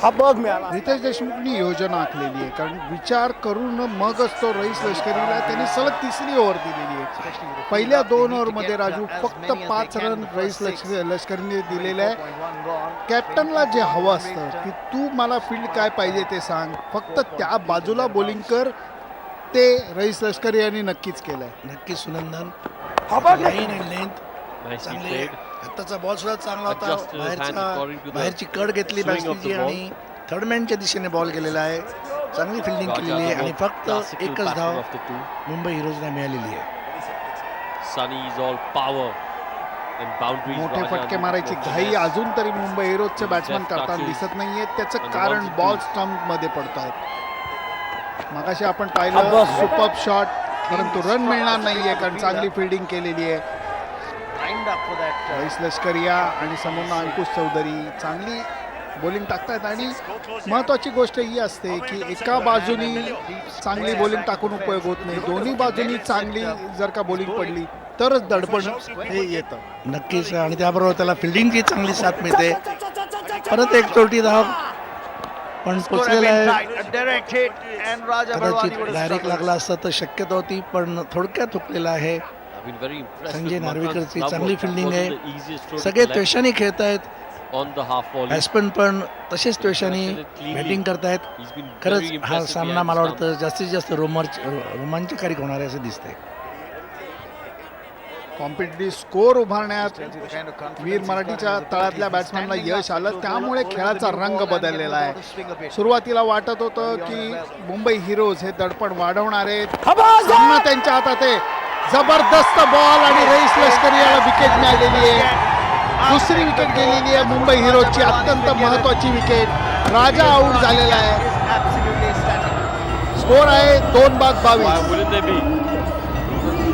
हा बघ मिळाला. रितेश देशमुखनी योजना आखलेली आहे, कारण विचार करून मगच तो रईस लष्करीला त्यांनी सलग तिसरी ओव्हर दिलेली आहे. पहिल्या 2 ओव्हरमध्ये राजू फक्त 5 रन रईस लष्करीने दिलेले आहे. कॅप्टनला जे हवं असतं की तू मला फील्ड काय पाहिजे ते सांग, फक्त त्या बाजूला बॉलिंग कर, ते रईस लष्करी यांनी नक्कीच केलंय. नक्कीच सुनंदन हा बघ लाईन अँड लेंथ चांगले. आत्ताचा बॉल सुद्धा चांगला होता. बाहेरची कड घेतली बॅट्समॅनची आणि थर्ड मॅनच्या दिशेने बॉल गेलेला आहे. चांगली फिल्डिंग केलेली आहे आणि फक्त एकच धाव मुंबई हिरोजला मिळालेली आहे. मोठे फटके मारायची घाई अजून तरी मुंबई हिरोजचे बॅट्समॅन करताना दिसत नाहीये. त्याचं कारण बॉल स्टंप मध्ये पडत आहेत. मगाशी आपण पाहिलं सुपर शॉट, परंतु रन मिळणार नाहीये कारण चांगली फिल्डिंग केलेली आहे. रईस लष्करिया आणि समोर अंकुश चौधरी चांगली बॉलिंग टाकतात. आणि महत्वाची गोष्ट ही असते की एका बाजूनी चांगली बॉलिंग टाकून उपयोग होत नाही, दोन्ही बाजूनी चांगली जर का बॉलिंग पडली तरच दडपण हे येतं. नक्कीच. आणि त्याबरोबर त्याला फिल्डिंगची चांगली साथ मिळते. परत एक चोटी धाव पण पोचलेला आहे. कदाचित डायरेक्ट लागला असता तर शक्यता होती, पण थोडक्यात हुकलेला आहे. संजय नार्वेकरची चांगली फिल्डिंग आहे. सगळे त्वेषाने खेळत आहेत. बॅट्समन पण तसेच त्वेषाने बॅटिंग करतायत. खरंच हा सामना मला वाटतं जास्तीत जास्त रोमांचकारी होणार आहे असं दिसतंय. कॉम्पिटिटिव्ह स्कोर उभारण्यात वीर मराठीच्या तळातल्या बॅट्समॅनला यश आलं, त्यामुळे खेळाचा रंग बदललेला आहे. सुरुवातीला वाटत होतं की मुंबई हिरोज हे दडपण वाढवणार आहेत, सामना त्यांच्या हातात आहे. जबरदस्त बॉल आणि रईस लष्करी याला विकेट मिळालेली आहे. दुसरी विकेट गेलेली आहे मुंबई हिरोजची, अत्यंत महत्वाची विकेट. राजा आऊट झालेला आहे. स्कोर आहे 2-22.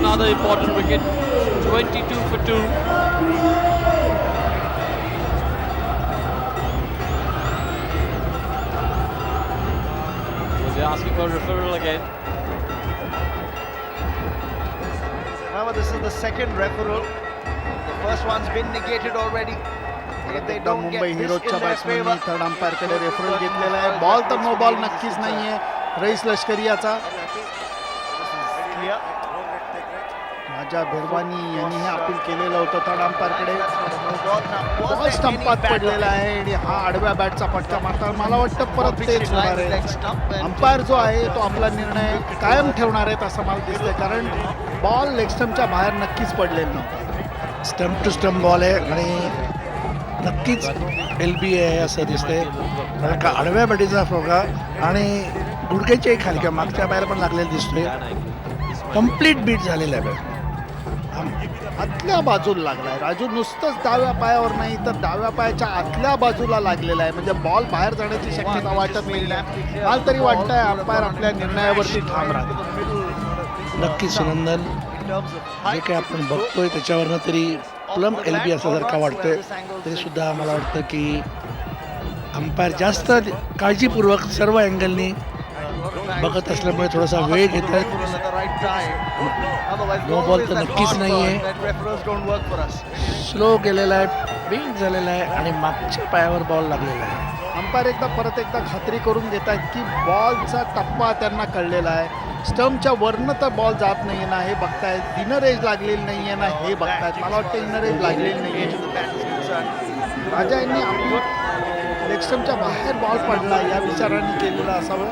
Another important wicket, 22 for 2. Was he asking for a referral again? Remember, this is the second referral. The first one's been negated already. If they don't get Mumbai this हिरोजच्या in their बॅट्समॅननी favor, third umpire कडे referral घेतलेला आहे. Ball तर no ball नक्कीच नाहीये रईस लष्करियाचा. राजा भेरवानी यांनी हे appeal केलेलं होतं थर्ड अंपायर कडे. बॉल स्टंपात पडलेला आहे आणि हा आडव्या बॅटचा फटका मारता मला वाटतं परत तेच होणार आहे. अंपायर जो आहे तो आपला निर्णय कायम ठेवणार आहेत असं मला दिसतंय, कारण बॉल लेग स्टंपच्या बाहेर नक्कीच पडलेला नव्हता. स्टंप टू स्टंप बॉल आहे आणि नक्कीच LB आहे असं दिसतंय. कारण का आडव्या बॅटीचा फोगा आणि गुडघ्याच्या खाली किंवा मागच्या बाहेर पण लागलेला दिसतोय. कम्प्लीट बीट झालेला आहे. आतल्या बाजूला लागलाय राजू, नुसतंच डाव्या पायावर नाही तर डाव्या पायाच्या आतल्या बाजूला लागलेला आहे. म्हणजे बॉल बाहेर जाण्याची शक्यता वाटत नाही. मला तरी वाटतंय अंपायर आपल्या निर्णयावरती ठाम राहतील. नक्कीच सुनंदन, जे काही आपण बघतोय त्याच्यावरनं तरी प्लम LB असं जर का वाटतंय, तरी सुद्धा मला वाटतं की अंपायर जास्त काळजीपूर्वक सर्व अँगलनी बघत असल्यामुळे थोडासा वेळ घेत आहेत. नो बॉल तर नक्कीच नाही आहे. स्लो गेलेला आहे, बीट झालेला आहे आणि मागच्या पायावर बॉल लागलेला आहे. अंपायर परत एकदा खात्री करून घेत आहेत की बॉलचा टप्पा त्यांना कळलेला आहे. स्टंपच्या वरनं तर बॉल जात नाही ना हे बघतायत, इनर एज लागलेली नाही आहे ना हे बघतायत. मला वाटतं इनर एज लागलेली नाही आहे. राजा यांनी आपली लेग स्टंपच्या बाहेर बॉल पडला या विचाराने केलेला असावं.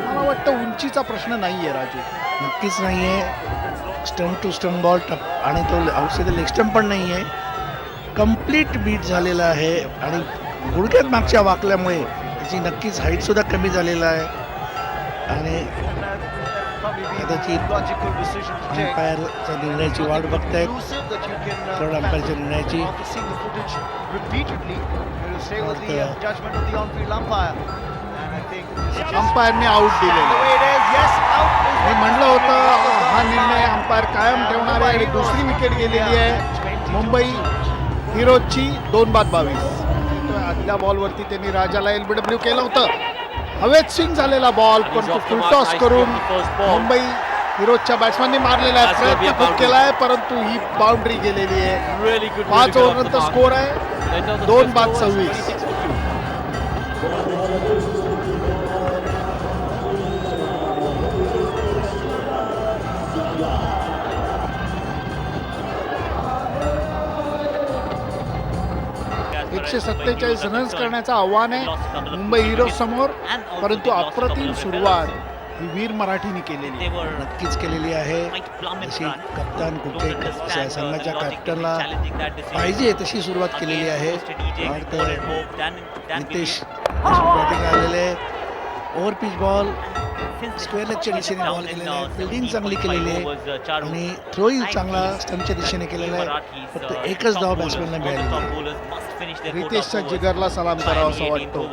मला वाटतं उंचीचा प्रश्न नाही आहे राजू. नक्कीच नाही आहे. स्टंप टू स्टंप बॉल टप आणि तो औषध लेग स्टंप पण नाही आहे. कम्प्लीट बीट झालेला आहे आणि गुडघ्यात मागच्या वाकल्यामुळे त्याची नक्कीच हाईटसुद्धा कमी झालेला आहे. आणि कदाचित अंपायरच्या निर्णयाची वाट बघतायत, थर्ड अंपायरच्या निर्णयाची. अंपायरने आऊट दिले. मी म्हणलं होतं हा निर्णय अंपायर कायम ठेवणार आहे आणि दुसरी विकेट गेलेली आहे मुंबई हिरोजची 2-22. आदल्या बॉलवरती त्यांनी राजाला LBW केलं होतं. हवेत स्विंग झालेला बॉल पण तो फुल टॉस करून मुंबई हिरोजच्या बॅट्समॅनने मारलेला आहे. प्रयत्न खूप केला आहे परंतु ही बाउंड्री गेलेली आहे. 5 ओव्हर नंतर स्कोर आहे Later, the 2 fifth बाद over is 26. 26 for 2. एकशे 47 रन्स करण्याचं आव्हान आहे मुंबई हिरोज समोर, परंतु अप्रतिम सुरुवात ही वीर मराठीने केलेली आहे. नक्कीच केलेली आहे. जशी कप्तान कुलके संघाच्या कॅप्टनला पाहिजे तशी सुरुवात केलेली आहे. नितेश बॅटिंग आलेले, ओव्हर पिच बॉल स्क्वेअर लेगच्या दिशेने बॉल केलेला आहे. फिल्डिंग चांगली केलेली आहे आणि थ्रोही चांगला स्टंपच्या दिशेने केलेला आहे. फक्त एकच धाव बॅट्समॅनला मिळाली. रितेशच्या जिगरला सलाम करावा असं वाटतो.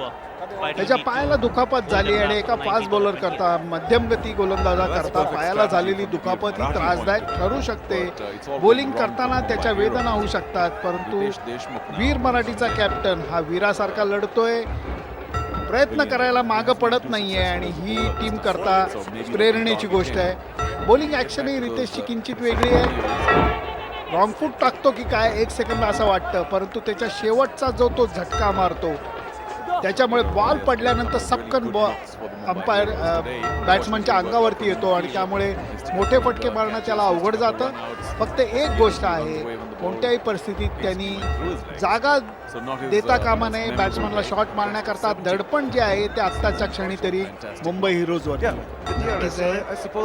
त्याच्या पायाला दुखापत झाली आणि एका फास्ट बॉलर करता मध्यम गती गोलंदाजा करता पायाला झालेली दुखापत ही त्रासदायक ठरू शकते. बॉलिंग करताना त्याच्या वेदना होऊ शकतात, परंतु वीर मराठीचा कॅप्टन हा वीरासारखा लढतोय, प्रयत्न करायला मागं पडत नाहीये आणि ही टीम करता प्रेरणेची गोष्ट आहे. बॉलिंग ऍक्शन ही रितेशची किंचित वेगळी आहे. रॉंग फूट टाकतो की काय 1 सेकंद असं वाटतं, परंतु त्याच्या शेवटचा जो तो झटका मारतो त्याच्यामुळे बॉल पडल्यानंतर सपकन अंपायर बॅट्समनच्या अंगावरती येतो आणि त्यामुळे मोठे फटके मारणं त्याला अवघड जातं. फक्त एक गोष्ट आहे, कोणत्याही परिस्थितीत त्यांनी जागा देता कामा नये. बॅट्समनला शॉट मारण्याकरता दडपण जे आहे ते आत्ताच्या क्षणी तरी मुंबई हिरोजवर.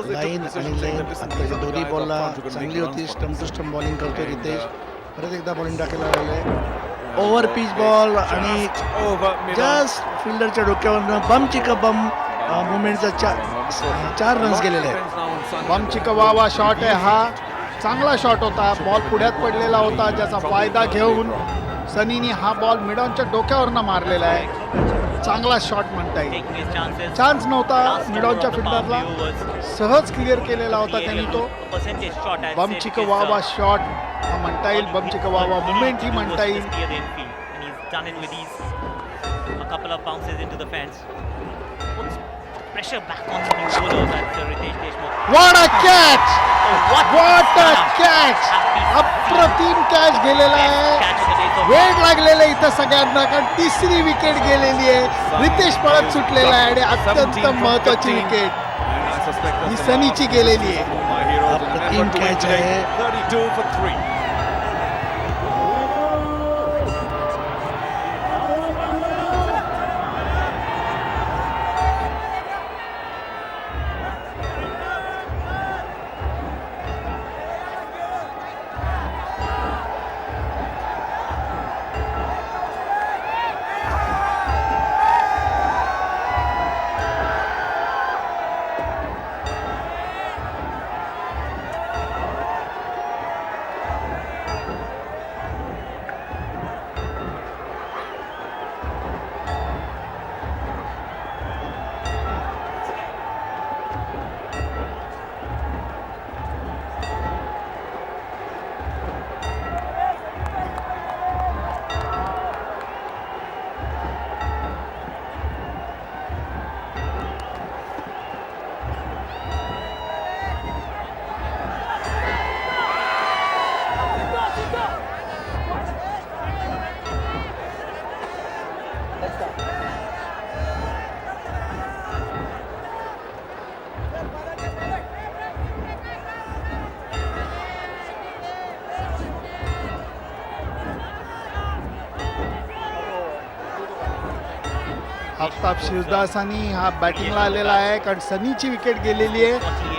लाईन आणि लेन आताच्या दोन्ही बॉलला चांगली होती. स्टंप टू स्टंप बॉलिंग करतोय रितेश. परत एकदा बॉलिंग टाकायला लागले. ओव्हर पिच बॉल आणि जस्ट फिल्डरच्या डोक्यावरनं बम चिका बम मुवमेंटचा 4 रन्स गेलेले आहेत. बम चिकवावा शॉट आहे हा. चांगला शॉट होता, बॉल पुढ्यात पडलेला होता, ज्याचा फायदा घेऊन सनीने हा बॉल मिडॉनच्या डोक्यावरनं मारलेला आहे. चांगला शॉट म्हणता येईल. चान्स नव्हता मिडॉनच्या फिल्डरला, सहज क्लिअर केलेला होता त्यांनी तो. बम चिकवावा शॉट हा म्हणता येईल, बम चिकवावा मुवमेंट ही म्हणता येईल. What a catch! What a catch! अप्रतिम कॅच गेलेला आहे. वेळ लागलेला इथं सगळ्यांना, कारण 3री विकेट गेलेली आहे. रितेश पळत सुटलेला आहे आणि अत्यंत महत्वाची विकेट ही सनीची गेलेली आहे. अप्रतिम कॅच आहे. आफताब शिरदासानी हा बॅटिंगला आलेला आहे, कारण सनीची विकेट गेलेली आहे.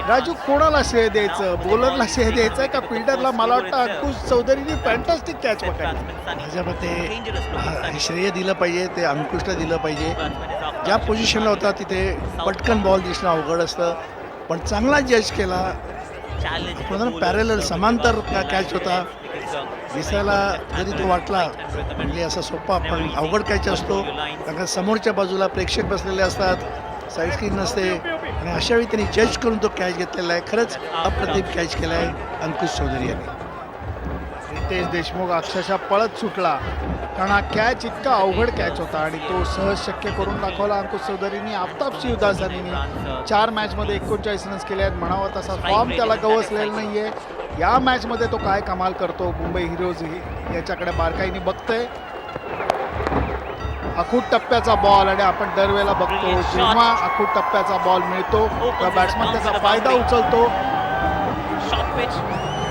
राजू, कोणाला श्रेय द्यायचं? बॉलरला श्रेय द्यायचं का फिल्डरला? मला वाटतं अंकुश चौधरीने फॅन्टास्टिक कॅच पकडली. माझ्या मते श्रेय दिलं पाहिजे, ते अंकुशला दिलं पाहिजे. ज्या पोझिशनला होता तिथे पटकन बॉल दिसणं अवघड असतं, पण चांगला जज केला. पॅरेलल समांतर कॅच होता. दिसायला जरी तो वाटला म्हणजे असा सोपा, पण अवघड कॅच असतो, कारण समोरच्या बाजूला प्रेक्षक बसलेले असतात, साईड स्क्रीन नसते, आणि अशा वेळी त्यांनी जज करून तो कॅच घेतलेला आहे. खरंच अप्रतिम कॅच केला आहे अंकुश चौधरी यांनी. रितेश देशमुख अक्षरशः पळत सुटला, कारण हा कॅच इतका अवघड कॅच होता आणि तो सहज शक्य करून दाखवला अंकुश चौधरींनी. आफताब शिवदासानी 4 मॅचमध्ये 39 रन्स केले आहेत. म्हणावा तसा फॉर्म त्याला गवसलेला नाहीये. या मॅचमध्ये तो काय कमाल करतो, मुंबई हिरोज याच्याकडे बारकाईने बघतंय. आखूट टप्प्याचा बॉल आणि आपण दरवेळेला बघतो जेव्हा आखूट टप्प्याचा बॉल मिळतो तेव्हा बॅट्समन त्याचा फायदा उचलतो.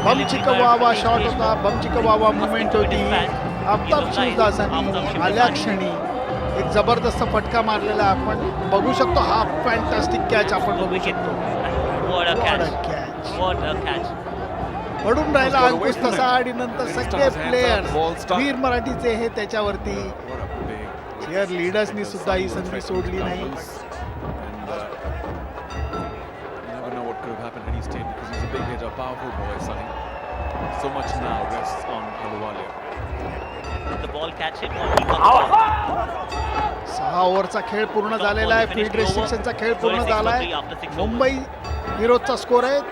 बम चिकवावा शॉट होता, बम चिकवावा मुवमेंट होती. आफताब शिवदासांनी आल्या क्षणी एक जबरदस्त फटका मारलेला आपण बघू शकतो. हा फॅन्टास्टिक कॅच आपण बघू शकतो. पडून राहिला अंकुश तसा आणि नंतर सगळे प्लेयर्स वीर मराठीचे हे त्याच्यावरती चेअर लीडर्सनी सुद्धा ही संधी सोडली नाही. Never know what could have happened had he stayed because he's a big hitter, powerful boy, Sunny. So much now rests on Ahluwalia. The ball catch it or he got out. 6 ओव्हरचा खेळ पूर्ण झालेला आहे. Field रेस्ट्रिक्शनचा खेळ पूर्ण झाला आहे. Mumbai हिरोजचा score आहे